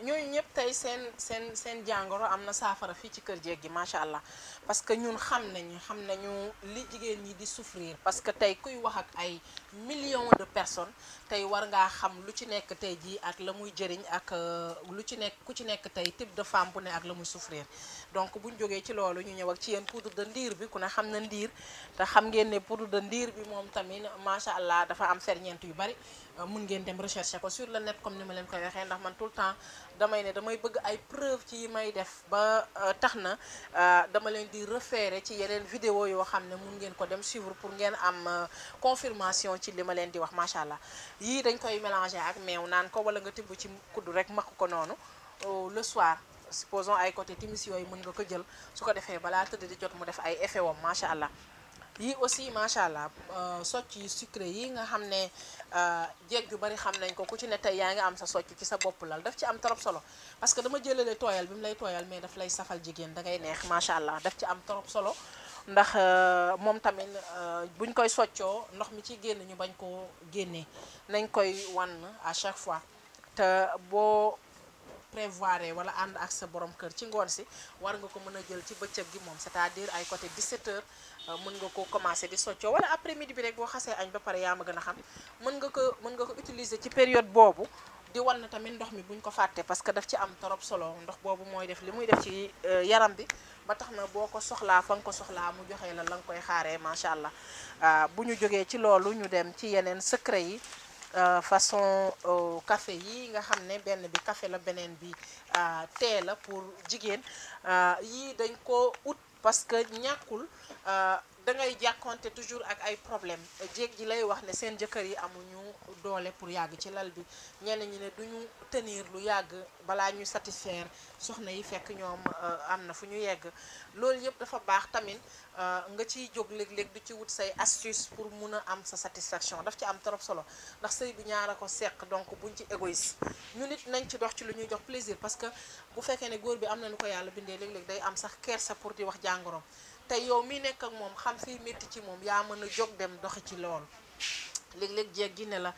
ñooñu ñëpp tey seen jàngoro am na saafara fii ci kër jeeg gi macha allah parce que ñun xam nañu li jigéen ñi di souffrir parce que tey kuy wax ak ay millions de personnes tey war ngaa xam lu ci nekk tey jii ak la muy jëriñ ak lu ci nekk ku ci nekk tey type de femme bu ne ak la muy souffrir donc buñ jógee ci loolu ñu ñëw ak ci yéen poudre de ndiir bi ku ne xam na ndiir te xam ngeen ne poudre de ndiir bi moom tamit macha allah dafa am ferñeent yu bari mun ngeen dem rechercher ko sur le net comme ni ma leen koy waxee ndax man tout le temps damay bëgg ay preuve ci yi may def ba tax na dama leen di référer ci yeneen vidéo yoo xam ne mun ngeen ko dem suivre pour ngeen am confirmation ci li ma leen di wax macha allah yii dañ koy mélanger ak meew naan ko wala nga tibb ci kuddu rek makk ko noonu le soir supposons ay côté timis yooyu mën nga ko jël su ko defee balaa tëdd di jot mu def ay effet wam macha allah yii aussi macha allah socc yu sucré yi nga xam ne jeeg yu bari xam nañ ko ku ci ne tey yaa ngi am sa socc ci sa bopp lal daf ci am trop solo parce que dama jëlale tooyal bi mu lay tooyal mais daf lay safal jigéen da ngay neex macha allah daf ci am trop solo ndax moom tamit buñ koy soccoo ndox mi ci génn ñu bañ koo génnee nañ koy wan à chaque fois te boo prévoir wala ànd ak sa borom kër ci ngoon si war nga ko mën a jël ci bëccëg gi moom c'est-à-dire ay côté 17h mën nga ko commencer di soccoo wala après midi bi rek boo xasee añ ba pare yaa ma gën a xam mën nga ko utiliser ci période boobu di wan na tamit ndox mi buñ ko fàtte parce que daf ci am trop solo ndox boobu mooy def li muy def ci yaram bi ba tax na boo ko soxlaa fa nga ko soxlaa mu joxee la nga koy xaaree macha allah bu ñu jógee ci loolu ñu dem ci yeneen secret yi façon café yi nga xam ne benn bi café la beneen bi thé la pour jigéen yii dañ ko ut parce que ñàkkul da ngay jàkkonte toujours ak ay problème jéeg ji lay wax ne seen jëkkër yi amuñu doole pour yàgg ci lal bi ñenn ñi ne duñu tenir lu yàgg balaa ñuy satisfaire soxna yi fekk ñoom am na fu ñu yegg loolu yëpp dafa baax tamit nga ciy jóg léeg-léeg du ci wut say astuce pour mun a am sa satisfaction daf ci am trop solo ndax sëy bi ñaar a ko seq donc buñ ci égoïste ñu nit nañ ci dox ci lu ñuy jox plaisir parce que bu fekkee ne góor bi am na nu ko yàlla bindee léeg-léeg day am sax kersa pour di wax jàngoroom tey yow mi nekk ak moom xam fii métti ci moom yaa mën a jóg dem doxi ci loolu léeg-léeg jeeg gi ne la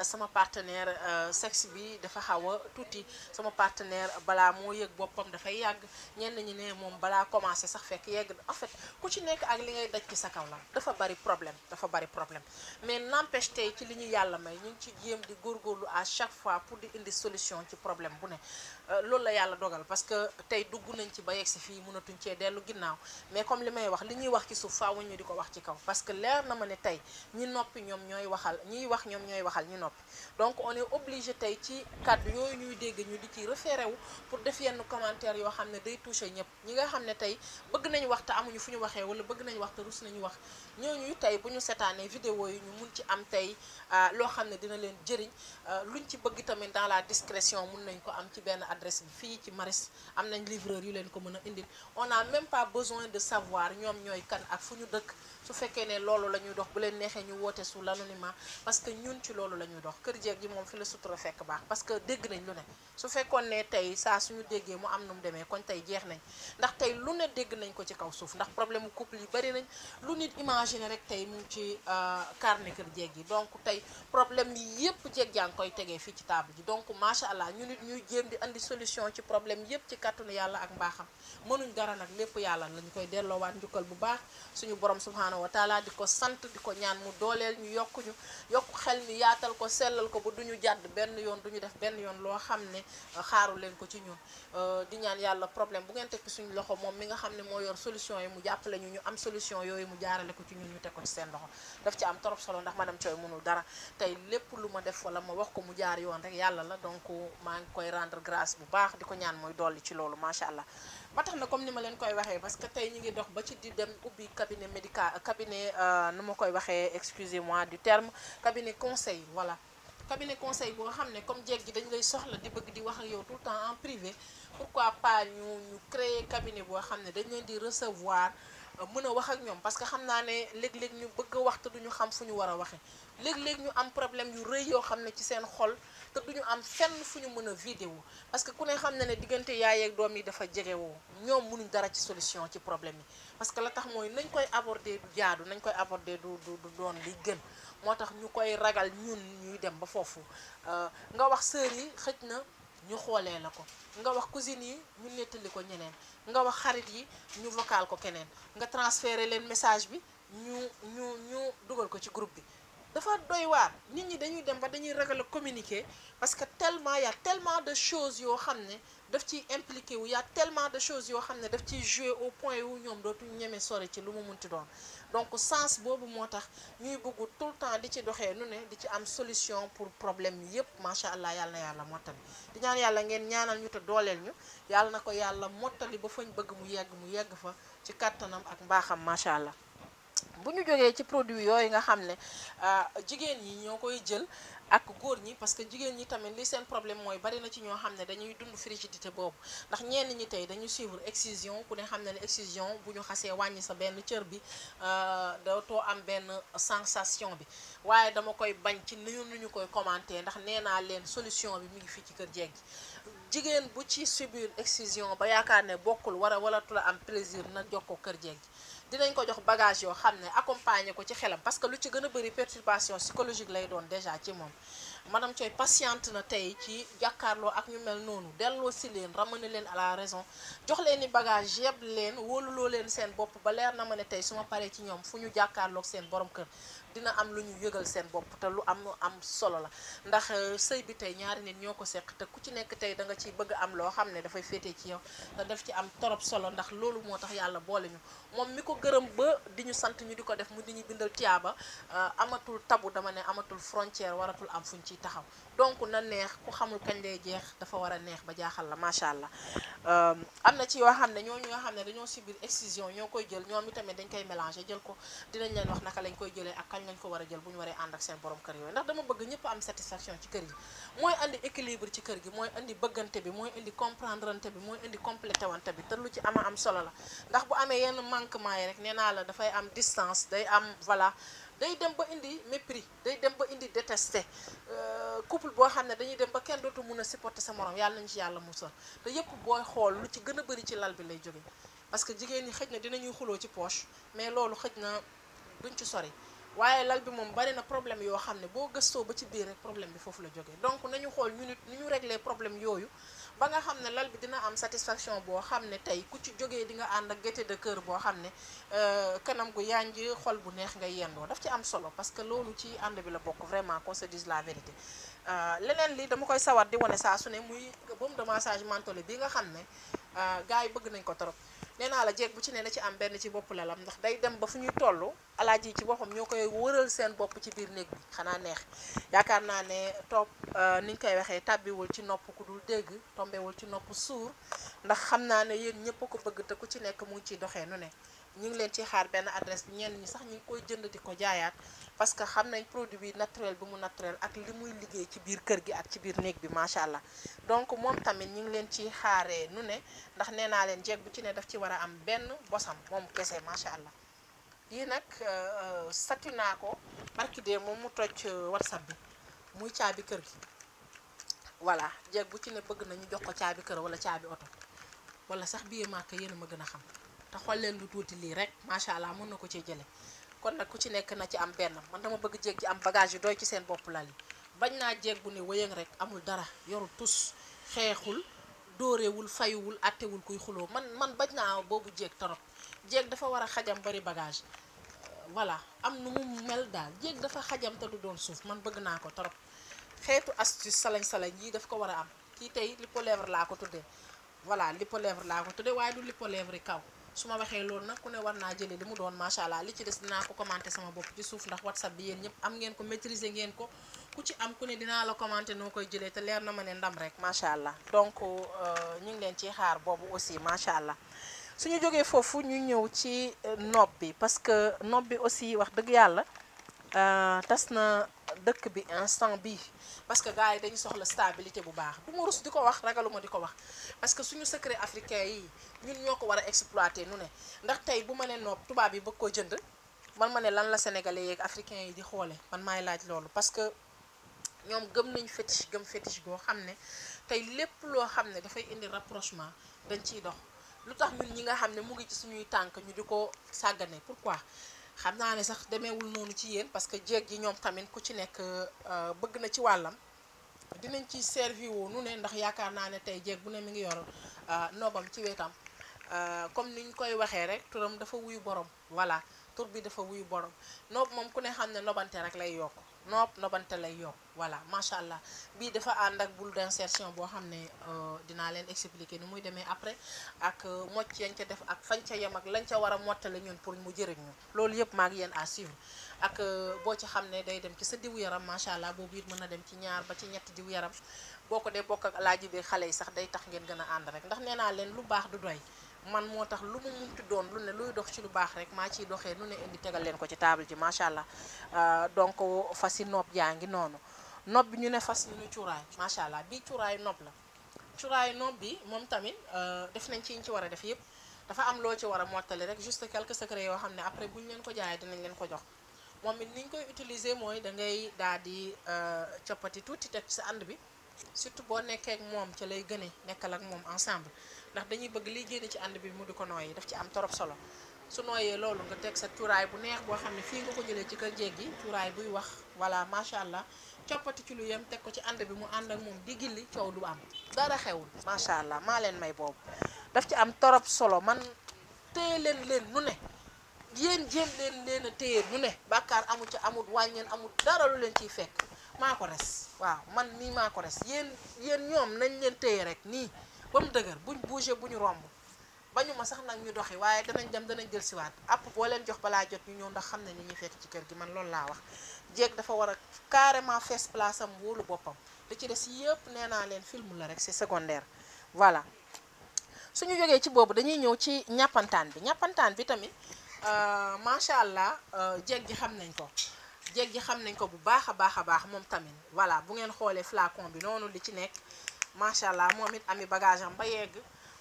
sama partenaire sexe bi dafa xaw a tuuti sama partenaire balaa moo yëg boppam dafay yàgg ñenn ñi ne moom balaa commencé sax fekk yegg en fait ku ci nekk ak li ngay daj ci sa kaw la dafa bari problème mais n'empêche tey ci li ñu yàlla may ñu ngi ci jéem di góorgóorlu à chaque fois pour di indi solution ci problème bu ne loolu la yàlla dogal parce que tey dugg nañ ci ba yegg si fii mënatuñ cee dellu ginnaaw mais comme li may wax li ñuy wax ci suuf faaw ñu di ko wax ci kaw parce que leer na ma ne tey ñi noppi ñoom ñooy waxal ñiy wax ñoom ñooy waxal ñu noppi donc on est obligé tey ci kàddu yooyu ñuy dégg ñu di ci référé wu pour def yenn commentaire yoo xam ne day touché ñëpp ñi nga xam ne tey bëgg nañu wax te amuñu fu ñu waxee wala bëgg nañu wax te rus nañu wax ñooñu tey bu ñu seetaanee vidéo yi ñu mun ci am tey loo xam ne dina leen jëriñ luñ ci bëgg tamit dans la discrétion mun nañ ko am ci benn adresse bi fii ci Maris am nañ livreur yu leen ko mën a indil on n'a même pas besoin de savoir ñoom ñooy kan ak fu ñu dëkk su fekkee ne loolu la ñuy dox bu leen neexee ñu woote sous l'anonymat parce que ñun ci loolu la ñuy dox kër jeeg gi moom fi la sutura fekk baax parce que dégg nañ lu ne su fekkoon ne tey saa suñu déggee mu am nu mu demee kon tey jeex nañ ndax tey lu ne dégg nañ ko ci kaw suuf ndax problème mu couple yi bari nañ lu nit imaginer rek tey mu ngi ci carnet kër jeeg yi donc tey problème yi yëpp jeeg jaa ngi koy tegee fii ci table ji donc macha allah ñu nit ñuy jéem di andi solution ci problème yëpp ci kàttanu yàlla ak mbaaxam mënuñ dara nag lépp yàlla lañu koy delloowaat njukkal bu baax suñu borom subhanahu wa taala di ko sant di ko ñaan mu dooleel ñu yokk xel mi yaatal ko sellal ko ba duñu jàdd benn yoon duñu def benn yoon loo xam ne xaaru leen ko ci ñun di ñaan yàlla problème bu ngeen tekki suñu loxo moom mi nga xam ne moo yor solution yi mu jàppale ñu am solution yooyu mu jaarale ko ci ñun ñu teg ko ci seen loxo daf ci am trop solo ndax madame Thioye mënul dara tey lépp lu ma def wala ma wax ko mu jaar yoon rek yàlla la donc maa ngi koy rendre grâce bu baax di ko ñaan mooy dolli ci loolu macha allah ba tax na comme ni ma leen koy waxee parce que tey ñi ngi dox ba ci di dem ubbi cabinet médical cabinet nu ma koy waxee excusez-moi du terme cabinet conseil voilà cabinet conseil boo xam ne comme jeeg gi dañu lay soxla di bëgg di wax ak yow tout le temps en privé pourquoi pas ñu créer cabinet boo xam ne dañ leen di recevoir mën a wax ak ñoom parce que xam naa ne léeg-léeg ñu bëgg a wax te duñu xam fu ñu war a waxe léeg-léeg ñu am problème yu rëy yoo xam ne ci seen xol te duñu am fenn fu ñu mën a vidéo parce que ku ne xam na ne diggante yaay ak doom yi dafa jegewoo ñoom mënuñ dara ci solution ci problème yi parce que la tax mooy nañ koy aborder du jaadu nañ koy aborder du doon li gën moo tax ñu koy ragal ñun ñuy dem ba foofu nga wax sœur yi xëj na ñu xoolee la ko, nga wax cousine yi ñu nettali ko ñeneen, nga wax xarit yi ñu vocal ko keneen, nga transféré leen message bi ñu dugal ko ci groupe bi. dafa doy waar, nit ñi dañuy dem ba dañuy ragal a communiquer parce que tellement y a tellement de choses yoo xam ne daf ciy impliqué wu y a tellement de choses yoo xam ne daf ciy jouer au point wu ñoom dootuñu ñeme sori ci lu mu munti doon. donc sens boobu moo tax ñuy bëgg tout le temps di ci doxee nu ne di ci am solution pour problème yi yëpp macha allah yàlla na yàlla mottali. di ñaan yàlla ngeen ñaanal ñu te dooleel ñu, yàlla na ko yàlla mottali ba fañ bëgg mu yegg fa ci kattanam ak mbaaxam macha allah. bu ñu jógee ci produit yooyu nga xam ne jigéen ñi ñoo koy jël ak góor ñi, parce que jigéen ñi tamit li seen problème mooy bari na ci ñoo xam ne dañuy dund frigidité boobu, ndax ñenn ñi tey dañu suivre excision, ku ne xam ne ne excision bu ñu xasee wàññi sa benn cër bi dootoo am benn sensation bi, waaye dama koy bañ ci nu ñu koy commenter ndax nee naa leen solution bi mi ngi fii ci kër jeeg gi. jigéen bu ci subir excision ba yaakaar ne bokkul wala tula am plaisir na jox ko kër jeeg gi. dinañ ko jox bagage yoo xam ne accompagner ko ci xelam, parce que lu ci gën a bëri perturbation psychologique lay doon déjà ci moom. madame Thioye patiente na tey ci jàkkaarloo ak ñu mel noonu, delloo si leen, ramener leen à la raison, jox leen ni bagage yëpp leen, wóoluloo leen seen bopp ba leer na ma ne tey su ma paree ci ñoom fu ñu jàkkaarloog seen borom kër dina am lu ñu yëgal seen bopp te lu am solo la. ndax sëy bi tey ñaari nit ñoo ko seq te ku ci nekk tey da nga ciy bëgg am loo xam ne dafay féetee ci yow te daf ci am torop solo, ndax loolu moo tax yàlla boole ñu. moom mi ko gërëm ba di ñu sant ñu di ko def mu di ñu bindal tiyaaba, amatul tabu, dama ne amatul frontière, waratul am fuñ ciy taxaw. donc na neex, ku xamul kañ lay jeex dafa war a neex ba jaaxal la macha allah. am na ci yoo xam ne ñooñu nga xam ne dañoo subir excision ñoo koy jël, ñoom itamit dañ koy mélanger jël ko, dinañ leen wax naka lañ koy jëlee ak kañ lañ ko war a jël bu ñu waree ànd ak seen borom kër yooyu. ndax dama bëgg ñëpp am satisfaction ci kër yi, mooy indi équilibre ci kër gi, mooy indi bëggante bi, mooy indi comprendrante bi, mooy indi complété wante bi, te lu ci am solo la. ndax bu amee yenn manquement yi rek nee naa la dafay am distance, day am voilà, day dem ba indi mépris, day dem ba indi détesté. couple boo xam ne dañuy dem ba kenn dootu mun a supporter sa morom, yàlla nañu ci yàlla musal. te yëpp booy xool lu ci gën a bëri ci lal bi lay jóge, parce que jigéen ñi xëj na dinañuy xuloo ci poche, mais loolu xëj na duñ ci sori, waaye lal bi moom bari na problème yoo xam ne boo gëstoo ba ci biir rek problème bi foofu la jógee. donc nañu xool ñu nit ni ñu régler problème yooyu ba nga xam ne lal bi dina am satisfaction boo xam ne tey ku ci jógee di nga ànd ak gaieté de cœur boo xam ne kanam gu yànj, xol bu neex ngay yendoo. daf ci am solo parce que loolu ci ànd bi la bokk, vraiment qu'on se dise la vérité. leneen li dama koy sawar di wane saa su ne muy baume de massage mentholé bi nga xam ne gars yi bëgg nañ ko trop. nee naa la jeeg bu ci ne na ci am benn ci bopp lalam, ndax day dem ba fu ñuy toll alaaji ci boppam ñoo koy wëral seen bopp ci biir néeg bi. xanaa neex, yaakaar naa ne topp niñ koy waxee tàbbiwul ci nopp ku dul dégg, tombewul ci nopp suur, ndax xam naa ne yéen ñëpp a ko bëgg te ku ci nekk mu ngi ciy doxee nu ne. ñu ngi leen ci xaar benn adresse bi, ñenn ñi sax ñu ngi koy jënd di ko jaayaat, parce que xam nañ produit bi naturel bi mu naturel ak li muy liggéey ci biir kër gi ak ci biir néeg bi macha allah. donc moom tamit ñu ngi leen ci xaaree nu ne, ndax nee naa leen jeeg bu ci ne daf ci war a am benn bosam moom kese macha allah. yii nag statut naa ko barki dee moom mu toj whatsapp bi muy caabi kër gi. voilà, jeeg bu ci ne bëgg nañu jox ko caabi kër wala caabi oto wala sax billet màkk, yéen a ma gën a xam. te xool leen lu tuuti lii rek macha allah mën na ko cee jële. kon nag ku ci nekk na ci am benn, man dama bëgg jeeg ji am bagage yu doy ci seen bopp lal yi. bañ naa jeeg bu ne wëyëng rek amul dara, yorul tus, xeexul, dóorewul, fayuwul, attewul kuy xuloo. man bañ naa boobu jeeg torop. jeeg dafa war a xajam bari bagage, voilà, am nu mu mel daal. jeeg dafa xajam te du doon suuf, man bëgg naa ko torop. xeetu astuce salañ yi daf ko war a am. kii tey lipolèvre laa ko tuddee, voilà, lipolèvre laa ko tuddee, waaye du lipolèvre yi kaw. su ma waxee loolu nag ku ne war naa jëlee li mu doon macha allah. li ci des dinaa ko commenter sama bopp ci suuf, ndax whatsapp bi yéen ñëpp am ngeen ko, maîtriser ngeen ko. ku ci am ku ne dinaa la commenter noo koy jëlee te leer na ma ne ndam rek macha allah. donc ñu ngi leen ci xaar boobu aussi macha allah. suñu jógee foofu ñu ñëw ci nopp bi, parce que nopp bi aussi wax dëgg yàlla tas na dëkk bi instant bi, parce que gars yi dañu soxla stabilité bu baax. du ma rus di ko wax, ragaluma di ko wax, parce que suñu secret africain yi ñun ñoo ko war a exploiter nu ne. ndax tey bu ma ne nopp tubaab yi bëgg koo jënd, man ma ne lan la sénégalais yeeg africain yi di xoole, man maay laaj loolu. parce que ñoom gëm nañ fétiche, gëm fétiche goo xam ne tey lépp loo xam ne dafay indi rapprochement dañ ciy dox. lu tax ñun ñi nga xam ne mu ngi ci suñuy tànk ñu di ko sàggane, pourquoi? xam naa ne sax demeewul noonu ci yéen, parce que jeeg ji ñoom tamit ku ci nekk bëgg na ci wàllam dinañ ci servi woo nu ne ndax yaakaar naa ne tey jeeg bu ne mi ngi yor nobam ci wetam comme niñ koy waxee rek turam dafa wuyu borom voilà tur bi dafa wuyu borom noob moom ku ne xam ne nobante rek lay yokk nobante lay yokk voilà macha allah bii dafa ànd ak boule d'insertion boo xam ne dinaa leen expliquer ni muy demee après ak mocc yañ ca def ak fañ ca yem ak lañ ca war a mottale ñun pour mu jëriñ ñu loolu yëpp maa ngi yéen à suivre ak boo ci xam ne day dem ci sa diwu yaram macha allah boobu it mën na dem ci ñaar ba ci ñetti diwu yaram boo ko dee bokk ak alaaji bi xale yi sax day tax ngeen gën a ànd rek ndax nee naa leen lu baax du doy man moo tax lu mu munti doon lu ne luy dox ci lu baax rek maa ciy doxee nu ne indi tegal leen ko ci table ji macha allah donc fas yi nopp yaa ngi noonu nopp bi ñu ne fas ñu ne cuuraay macha allah bii cuuraay nopp la cuuraay nopp bi moom tamit def nañ ci ñu ci war a def yëpp dafa am loo ci war a mottali rek juste quelques secrets yoo xam ne après bu ñu leen ko jaayee dinañ leen ko jox moom it ni ñu koy utiliser mooy da ngay daal di coppati tuuti teg ci sa ànd bi surtout boo nekkee ak moom ca lay gëne nekkal ak moom ensemble ndax dañuy bëgg liy génne ci ànd bi mu di ko nooyi daf ci am torop solo su nooyee loolu nga teg sa cuuraay bu neex boo xam ne fii nga ko jëlee ci kër jéeg gi cuuraay buy wax voilà macha allah coppati ci lu yem teg ko ci ànd bi mu ànd ak moom di gilli coow du am dara xewul macha allah maa leen may boobu daf ci am torop solo man téye leen nu ne yéen jéem leen a téye nu ne bàkkaar amu ci amul wàññeen amul dara lu leen ciy fekk maa ko res waaw man nii maa ko res yéen ñoom nañ leen téye rek nii ba mu dëgër buñ bougé bu ñu romb bañu ma sax nag ñu doxi waaye danañ dem danañ jël siwaat app boo leen jox balaa jot ñu ñëw ndax xam ne ni ñuy fekk ci kër gi man loolu laa wax jéeg dafa war a carrément fees place am wóolu boppam da ci des yëpp nee naa leen film la rek c'est secondaire voilà suñu jógee ci boobu dañuy ñëw ci ñàppantaan bi tamit macha allah jéeg ji xam nañ ko jéeg ji xam nañ ko bu baax a baax moom tamit voilà bu ngeen xoolee flacon bi noonu li ci nekk macha allah moom it ami bagage am ba yegg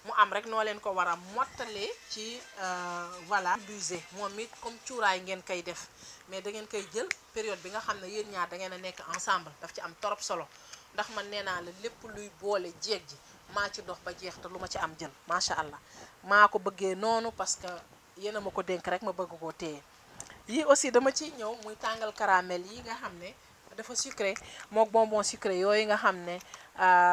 mu am rek noo leen ko war a mottalee ci voilà budget moom it comme cuuraay ngeen koy def mais da ngeen koy jël période bi nga xam ne yéen ñaar da ngeen a nekk ensemble daf ci am torop solo ndax man nee naa la lépp luy boole jéeg ji maa ci dox ba jeex te lu ma ci am jël macha allah maa ko bëggee noonu parce que yéen a ma ko dénk rek ma bëgg koo téye yii aussi dama ciy ñëw muy tàngal caramel yi nga xam ne dafa sucré mook bonbon sucré yooyu nga xam ne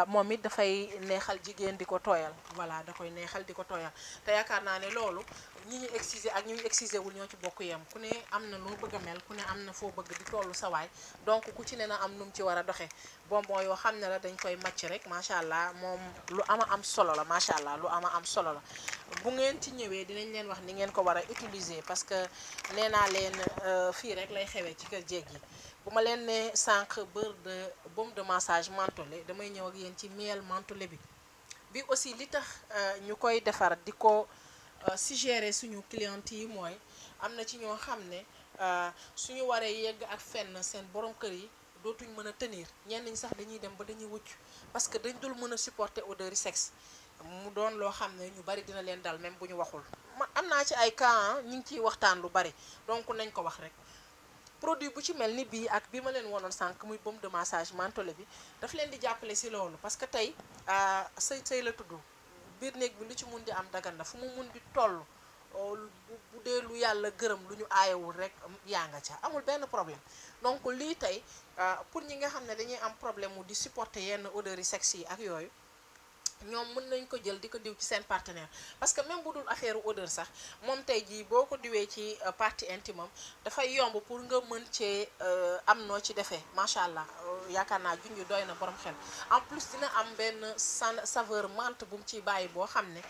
moom it dafay neexal jigéen di ko tooyal voilà da koy neexal di ko tooyal te yaakaar naa ne loolu ñi ñu excisé ak ñi ñu excisé wul ñoo ci bokk yem ku ne am na loo bëgg a mel ku ne am na foo bëgg di tollu sa waay donc ku ci ne na am nu mu ci war a doxee bonbon yoo xam ne la dañ koy màcc rek macha allah moom lu am solo la macha allah lu am solo la bu ngeen ci ñëwee dinañ leen wax ni ngeen ko war a utiliser parce que nee naa leen fii rek lay xewee ci kër jéeg yi bu ma leen ne sànq baume de massage mentholé damay ñëw ak yéen ci miel mentholé bi aussi li tax ñu koy defar di ko suggérer suñu clientes yi mooy am na ci ñoo xam ne suñu waree yegg ak fenn seen borom kër yi dootuñ mën a tenir ñenn ñi sax dañuy dem ba dañuy wucc parce que dañ dul mën a supporter odeur yi sexe mu doon loo xam ne ñu bari dina leen dal même bu ñu waxul ma am naa ci ay cas ñu ngi ciy waxtaan lu bari donc nañ ko wax rek produit bu ci mel ni bii ak bi ma leen wonoon sànq muy baume de massage mentholé bi daf leen di jàppale si loolu parce que tey sëy la tudd biir néeg bi lu ci mun di am dagan na fu mu mun di toll bu dee lu yàlla gërëm lu ñu aayewul rek yaa nga ca amul benn problème donc lii tey pour ñi nga xam ne dañuy am problème mu di supporter yenn odeurs yi sexe yi ak yooyu ñoom mën nañ ko jël di ko diw ci seen partenaire parce que même bu dul affaire odeur sax moom tey jii boo ko diwee ci partie intime am dafay yomb pour nga mën cee am noo ci defee macha allah yaakaar naa junj doy na borom xel en plus dina am benn saveur menthe bu mu ciy bàyyi boo xam ne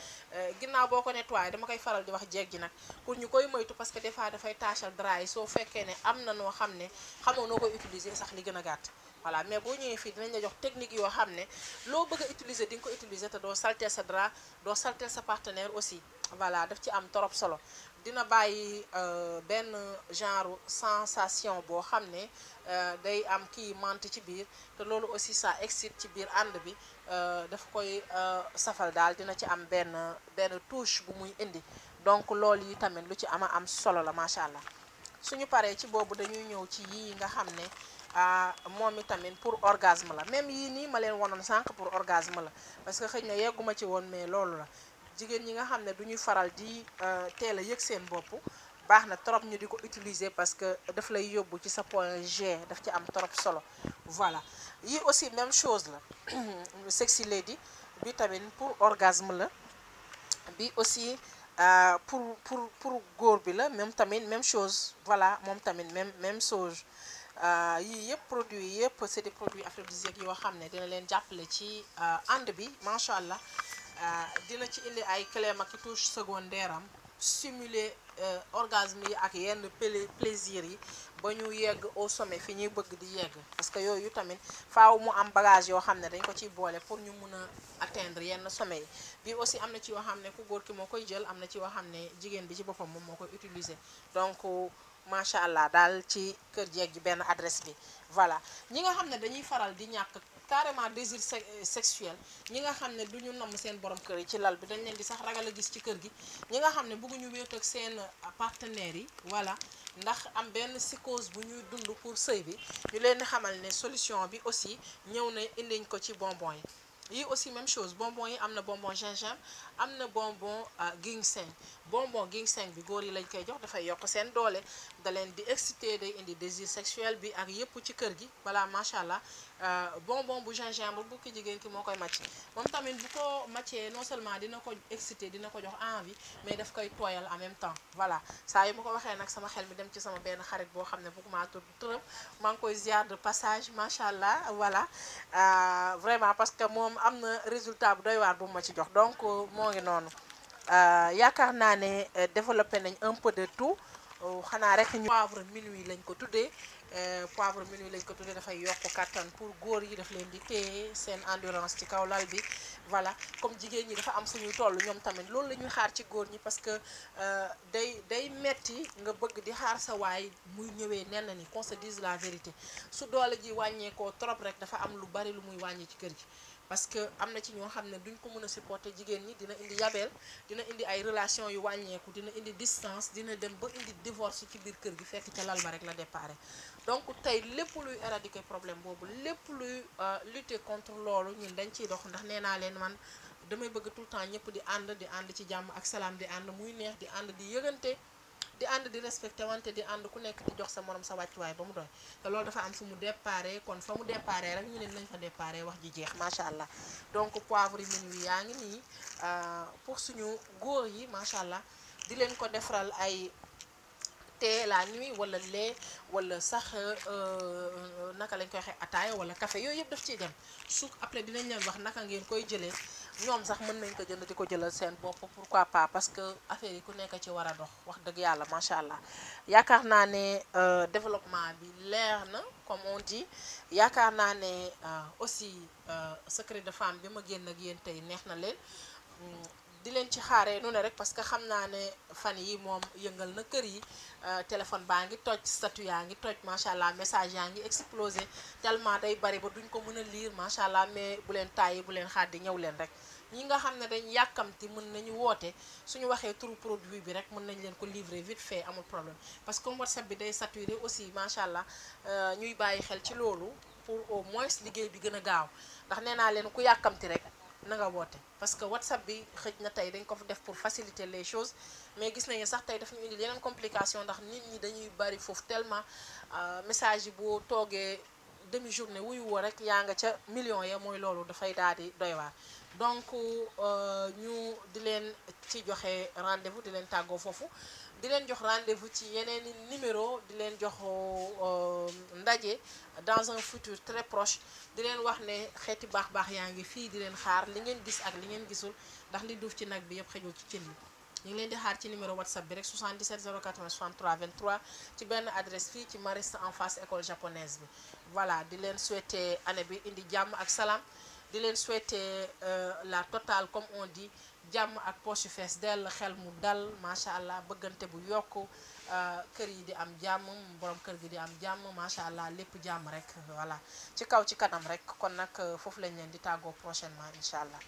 ginnaaw boo ko nettoyé dama koy faral di wax jeeg ji nag pour ñu koy moytu parce que des fois dafay taachal drap yi soo fekkee ne am na noo xam ne xamoo noo koy utiliser sax li gën a gàtt. voilà mais boo ñëwee fii dinañ la jox technique yoo xam ne loo bëgg a utiliser di nga ko utiliser te doo salter sa drap doo salter sa partenaire aussi voilà daf ci am torop solo dina bàyyi benn genre sensation boo xam ne day am kii menthe ci biir te loolu aussi ça excite ci biir ànd bi daf koy safal daal dina ci am benn touche bu muy indi donc loolu yi tamit lu ci am solo la macha allah suñu paree ci boobu dañuy ñëw ci yii nga xam ne moom itamit pour orgasme la même yii nii ma leen wonoon sànq pour orgasme la parce que xëy na yegguma ci woon mais loolu la jigéen ñi nga xam ne du ñuy faral di teel a yëg seen bopp baax na trop ñu di ko utiliser parce que daf lay yóbbu ci sa point G, daf ci am trop solo. Voilà yi aussi même chose la sexy lady bi tamit pour orgasme la, bi aussi pour góor bi la même tamit même chose. Voilà moom tamit même chose. Yii yëpp produits yi yëpp c'est des produits aphrodisiaques yoo xam ne dina leen jàppale ci ànd bi macha allah. Dina ci indi ay clés ak touche secondaire am stimuler orgasme yi ak yenn plaisir yi ba ñu yegg au sommet fi ñuy bëgg di yegg, parce que yooyu tamit faaw mu am bagage yoo xam ne dañ ko ciy boole pour ñu mun a atteindre yenn sommet yi. Bi aussi am na ci yoo xam ne ku góor ki moo koy jël, am na ci yoo xam ne jigéen bi ci boppam moom moo koy utiliser. Donc macha allah daal ci kër jeeg gi benn adresse bi. Voilà ñi nga xam ne dañuy faral di ñàkk carrément désir sexuel, ñi nga xam ne du ñu namm seen borom kër yi ci lal bi, dañ leen di sax ragal a gis ci kër gi, ñi nga xam ne bëgguñu wéet ak seen partenaires yi. Voilà ndax am benn psychose bu ñuy dund pour sëy bi, ñu leen di xamal ne solution bi aussi ñëw na indiñ ko ci bonbon yi. Yi aussi même chose, bonbon yi am na bonbon gingembre, am na bonbon ginseng. Bonbon ginseng bi góor yi lañ koy jox, dafay yokk seen doole, da leen di exciter, day indi désir sexuel bi ak yëpp ci kër gi. Voilà macha allah. Bonbon bu gingembre bu ki jigéen ki moo koy màcc, moom tamit bu ko màccee non seulement dina ko exciter, dina ko jox envie, mais daf koy tooyal en même temps. Voilà saa yu ma ko waxee nag sama xel mi dem ci sama benn xarit boo xam ne bëgguma tudd turam, maa ngi koy ziar de passage macha allah. Voilà vraiment parce que moom am na résultat bu doy waar bu ma ci jox. Donc moo ngi noonu. Yaakaar naa ne développé nañ un peu de tout. Xanaa rek ñu poivre minuit lañ ko tuddee. Poivre minuit lañ ko tuddee, dafay yokk kattan pour góor yi, daf leen di téye seen endurance ci kaw lal bi. Voilà comme jigéen ñi dafa am fu ñuy toll ñoom tamit loolu la ñuy xaar ci góor ñi, parce que day metti nga bëgg di xaar sa waay muy ñëwee nenn ni, qu'on se dise la vérité. Su doole ji wàññeekoo trop rek dafa am lu bari lu muy wàññi ci kër gi, parce que am na ci ñoo xam ne duñ ko mën a supporter. Jigéen ñi dina indi yabeel, dina indi ay relation yu wàññeeku, dina indi distance, dina dem ba indi divorce ci biir kër gi, fekk ca lal ba rek la déparé. Donc tey lépp luy éradiquer problème boobu, lépp luy lutter contre loolu ñun dañ ciy dox, ndax nee naa leen man damay bëgg tout le temps ñëpp di ànd ci jàmm ak salaam, di ànd muy neex, di ànd di yëgante, di ànd di respecté wante, di ànd ku nekk di jox sa morom sa wàccuwaay ba mu doy. Te loolu dafa am fu mu déparé, kon fa mu déparé rek ñu ne nañ fa déparé wax ji jeex macha allah. Donc poivre yi minuit yaa ngi nii pour suñu góor yi macha allah, di leen ko defaral ay thé la nuit wala lait wala sax naka lañ koy waxee ataaya wala café, yooyu yëpp daf ciy dem. Su après dinañ leen wax naka ngeen koy jëlee, ñoom sax mën nañ ko jënd di ko jëlal seen bopp, pourquoi pas, parce que affaire yi ku nekk ci war a dox wax dëgg yàlla macha allah. Yaakaar naa ne développement bi leer na comme on dit. Yaakaar naa ne aussi secret de femme bi ma génn ak yéen tey neex na leen. Di leen ci xaaree nu ne rek, parce que xam naa ne fan yi moom yëngal na kër yi. Téléphone baa ngi toj, statut yaa ngi toj macha allah, message yaa ngi explosé tellement day bari ba duñ ko mën a lire macha allah. Mais bu leen tàyyi, bu leen xaar, di ñëw leen rek. Ñi nga xam ne dañ yàkkamti mën nañu woote, suñu waxee turu produit bi rek mën nañ leen ko livrer vite fait, amul problème. Parce que comme WhatsApp bi day saturé aussi macha allah, ñuy bàyyi xel ci loolu pour au moins liggéey bi gën a gaaw. Ndax nee naa leen ku yàkkamti rek na nga woote, parce que WhatsApp bi xëj na tey dañ ko def pour faciliter les choses, mais gis nañu sax tey daf ñu indi yeneen complication, ndax nit ñi dañuy bari foofu tellement message yi boo toogee demi journée wuyu woo rek yaa nga ca millions ya, mooy loolu dafay daal di doy waar. Donc ñu di leen ci joxe rendez-vous, di leen tàggoo foofu, di leen jox rendez-vous ci yeneen i numéro, di leen jox ndaje dans un futur très proche. Di leen wax ne xeeti baax yaa ngi fii di leen xaar, li ngeen gis ak li ngeen gisul, ndax li duuf ci nag bi yëpp xëjul ci cin bi. ñu ngi leen di xaar ci numéro WhatsApp bi rek 77 080 63 23 ci benn adresse fii ci Mariste en face école japonaise bi. Voilà di leen souhaiter année bi indi jàmm ak salaam, di leen souhaiter la totale comme on dit, jàmm ak poche fees dell, xel mu dal macha allah, bëggante bu yokku, kër yi di am jàmm, borom kër gi di am jàmm macha allah, lépp jàmm rek. Voilà ci kaw ci kanam rek. Kon nag foofu lañ leen di tàggoo prochainement incha allah.